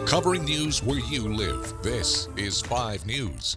Covering news where you live. This is 5 News.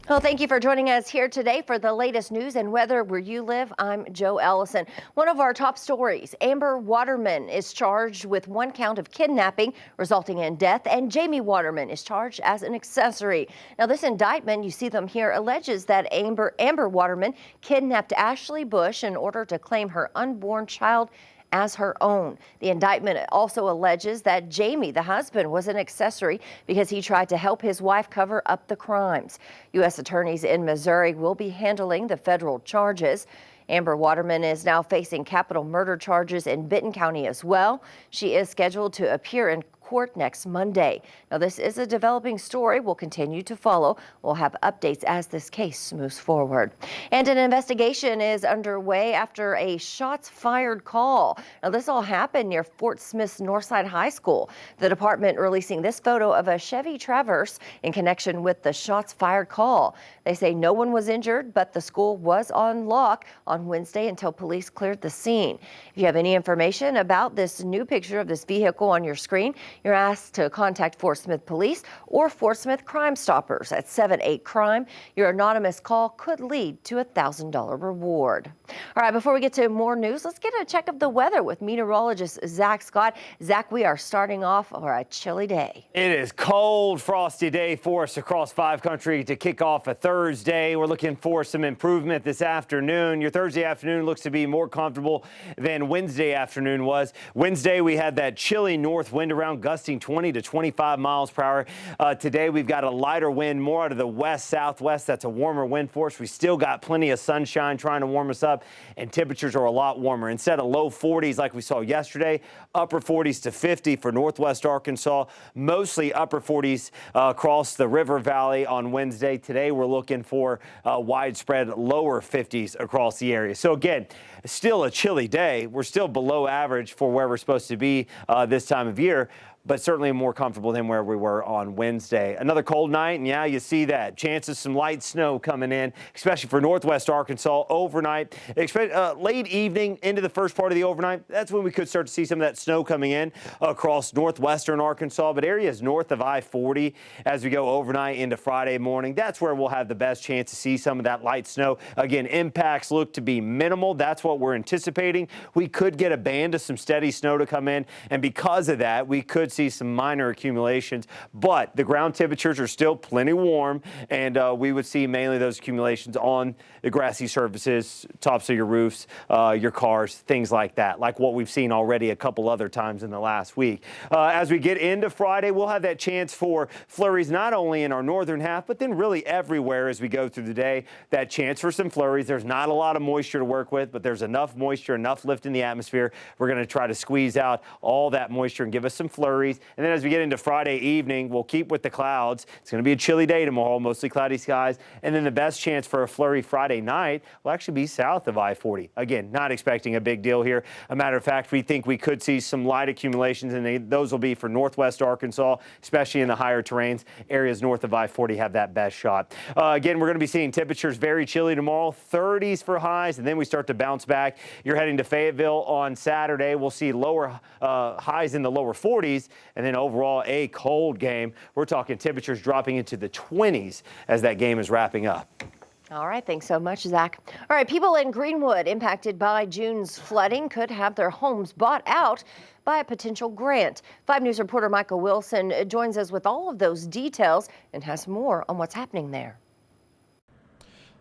Well, thank you for joining us here today for the latest news and weather where you live. I'm Joe Ellison. One of our top stories, Amber Waterman is charged with 1 count of kidnapping resulting in death, and Jamie Waterman is charged as an accessory. Now, this indictment, you see them here, alleges that Amber Waterman kidnapped Ashley Bush in order to claim her unborn child as her own. The indictment also alleges that Jamie, the husband, was an accessory because he tried to help his wife cover up the crimes. U.S. attorneys in Missouri will be handling the federal charges. Amber Waterman is now facing capital murder charges in Benton County as well. She is scheduled to appear in court next Monday. Now, this is a developing story we'll continue to follow. We'll have updates as this case moves forward. And an investigation is underway after a shots fired call. Now, this all happened near Fort Smith's Northside High School. The department releasing this photo of a Chevy Traverse in connection with the shots fired call. They say no one was injured, but the school was on lock on Wednesday until police cleared the scene. If you have any information about this new picture of this vehicle on your screen, you're asked to contact Fort Smith Police or Fort Smith Crime Stoppers at 78-CRIME. Your anonymous call could lead to a $1,000 reward. All right, before we get to more news, let's get a check of the weather with meteorologist Zach Scott. Zach, we are starting off for a chilly day. It is cold, frosty day for us across 5 country to kick off a Thursday. We're looking for some improvement this afternoon. Your Thursday afternoon looks to be more comfortable than Wednesday afternoon was. Wednesday, we had that chilly north wind around, gusting 20 to 25 miles per hour. Today, we've got a lighter wind, more out of the west-southwest. That's a warmer wind force. We still got plenty of sunshine trying to warm us up, and temperatures are a lot warmer. Instead of low 40s like we saw yesterday, upper 40s to 50 for northwest Arkansas, mostly upper 40s across the river valley on Wednesday. Today, we're looking for widespread lower 50s across the area. So again, still a chilly day. We're still below average for where we're supposed to be this time of year, but certainly more comfortable than where we were on Wednesday. Another cold night, and yeah, you see that. Chances some light snow coming in, especially for northwest Arkansas overnight. Expect late evening into the first part of the overnight. That's when we could start to see some of that snow coming in across northwestern Arkansas, but areas north of I-40 as we go overnight into Friday morning. That's where we'll have the best chance to see some of that light snow. Again, impacts look to be minimal. That's what we're anticipating. We could get a band of some steady snow to come in, and because of that, we could see some minor accumulations, but the ground temperatures are still plenty warm, and we would see mainly those accumulations on the grassy surfaces, tops of your roofs, your cars, things like that, like what we've seen already a couple other times in the last week. As we get into Friday, we'll have that chance for flurries not only in our northern half, but then really everywhere as we go through the day. That chance for some flurries. There's not a lot of moisture to work with, but there's enough moisture, enough lift in the atmosphere. We're going to try to squeeze out all that moisture and give us some flurries. And then as we get into Friday evening, we'll keep with the clouds. It's going to be a chilly day tomorrow, mostly cloudy skies. And then the best chance for a flurry Friday night will actually be south of I-40. Again, not expecting a big deal here. A matter of fact, we think we could see some light accumulations, and those will be for northwest Arkansas, especially in the higher terrains. Areas north of I-40 have that best shot. Again, we're going to be seeing temperatures very chilly tomorrow, 30s for highs, and then we start to bounce back. You're heading to Fayetteville on Saturday. We'll see lower highs in the lower 40s. And then overall, a cold game. We're talking temperatures dropping into the 20s as that game is wrapping up. All right, thanks so much, Zach. All right, people in Greenwood impacted by June's flooding could have their homes bought out by a potential grant. 5 News reporter Michael Wilson joins us with all of those details and has more on what's happening there.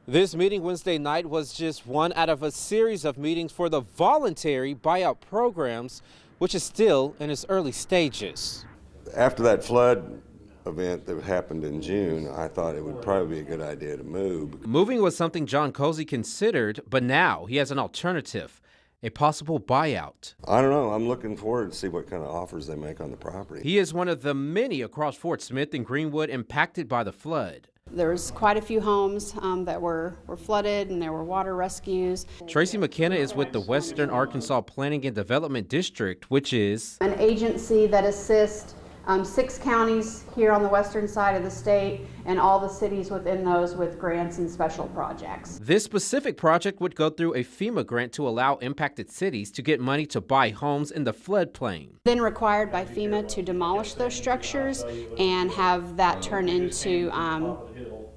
This meeting Wednesday night was just one out of a series of meetings for the voluntary buyout programs, which is still in its early stages. After that flood event that happened in June, I thought it would probably be a good idea to move. Moving was something John Cozy considered, but now he has an alternative, a possible buyout. I don't know. I'm looking forward to see what kind of offers they make on the property. He is one of the many across Fort Smith and Greenwood impacted by the flood. There's quite a few homes that were flooded, and there were water rescues. Tracy McKenna is with the Western Arkansas Planning and Development District, which is an agency that assists 6 counties here on the western side of the state, and all the cities within those with grants and special projects. This specific project would go through a FEMA grant to allow impacted cities to get money to buy homes in the floodplain. Then required by FEMA to demolish those structures and have that turn into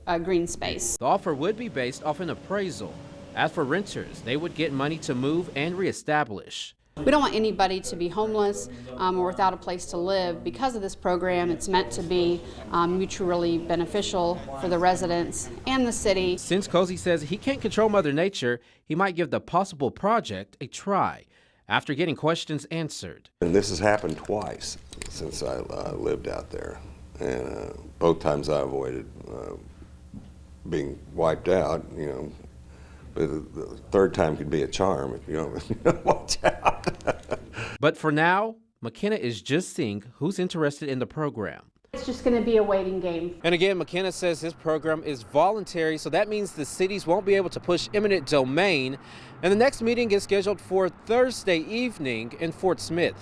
a green space. The offer would be based off an appraisal. As for renters, they would get money to move and reestablish. We don't want anybody to be homeless or without a place to live. Because of this program, it's meant to be mutually beneficial for the residents and the city. Since Cozy says he can't control Mother Nature, he might give the possible project a try after getting questions answered. And this has happened twice since I lived out there, and both times I avoided being wiped out, you know. But the third time could be a charm if you don't watch out. But for now, McKenna is just seeing who's interested in the program. It's just going to be a waiting game. And again, McKenna says his program is voluntary, so that means the cities won't be able to push eminent domain. And the next meeting is scheduled for Thursday evening in Fort Smith.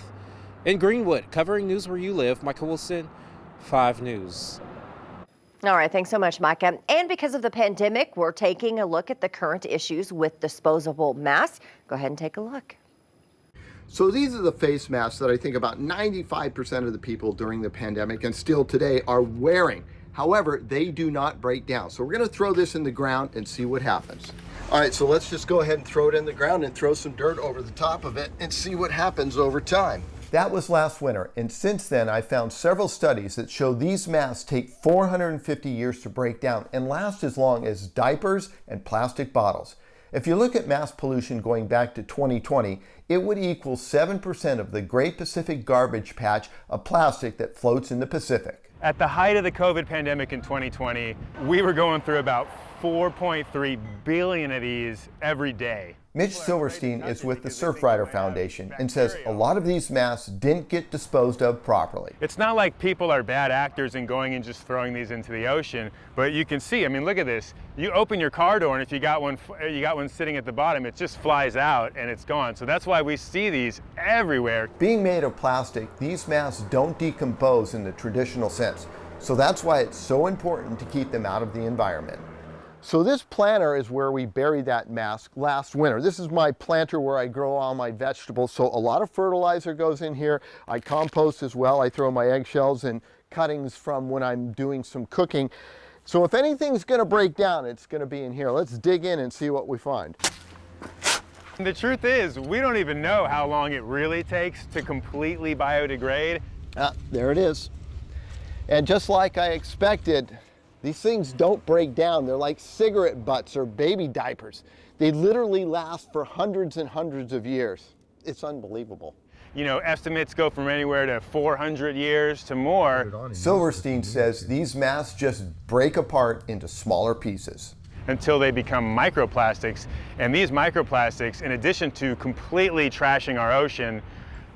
In Greenwood, covering news where you live, Micah Wilson, 5 News. All right, thanks so much, Micah. And because of the pandemic, we're taking a look at the current issues with disposable masks. Go ahead and take a look. So these are the face masks that I think about 95% of the people during the pandemic and still today are wearing. However, they do not break down. So we're going to throw this in the ground and see what happens. All right, so let's just go ahead and throw it in the ground and throw some dirt over the top of it and see what happens over time. That was last winter, and since then I found several studies that show these masks take 450 years to break down and last as long as diapers and plastic bottles. If you look at mask pollution going back to 2020, it would equal 7% of the Great Pacific Garbage Patch of plastic that floats in the Pacific. At the height of the COVID pandemic in 2020, we were going through about 4.3 billion of these every day. Mitch Silverstein is with the Surfrider Foundation and says a lot of these masks didn't get disposed of properly. It's not like people are bad actors and going and just throwing these into the ocean, but you can see, I mean, look at this. You open your car door, and if you got one sitting at the bottom, it just flies out and it's gone. So that's why we see these everywhere. Being made of plastic, these masks don't decompose in the traditional sense. So that's why it's so important to keep them out of the environment. So this planter is where we buried that mask last winter. This is my planter where I grow all my vegetables. So a lot of fertilizer goes in here. I compost as well. I throw my eggshells and cuttings from when I'm doing some cooking. So if anything's gonna break down, it's gonna be in here. Let's dig in and see what we find. The truth is, we don't even know how long it really takes to completely biodegrade. There it is. And just like I expected, these things don't break down. They're like cigarette butts or baby diapers. They literally last for hundreds and hundreds of years. It's unbelievable. You know, estimates go from anywhere to 400 years to more. Silverstein says these masks just break apart into smaller pieces until they become microplastics. And these microplastics, in addition to completely trashing our ocean,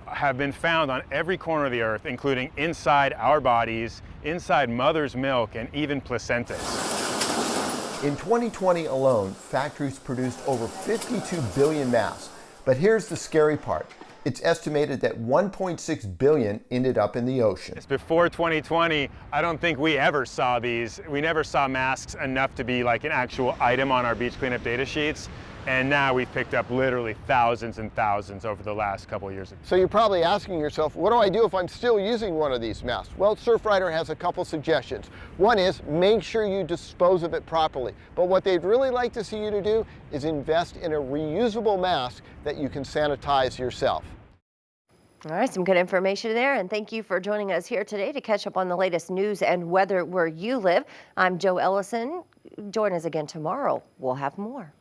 have been found on every corner of the earth, including inside our bodies, inside mother's milk, and even placentas. In 2020 alone, factories produced over 52 billion masks. But here's the scary part. It's estimated that 1.6 billion ended up in the ocean. Before 2020, I don't think we ever saw these. We never saw masks enough to be like an actual item on our beach cleanup data sheets. And now we've picked up literally thousands and thousands over the last couple of years. So you're probably asking yourself, what do I do if I'm still using one of these masks? Well, Surfrider has a couple suggestions. One is make sure you dispose of it properly. But what they'd really like to see you to do is invest in a reusable mask that you can sanitize yourself. All right, some good information there, and thank you for joining us here today to catch up on the latest news and weather where you live. I'm Joe Ellison. Join us again tomorrow. We'll have more.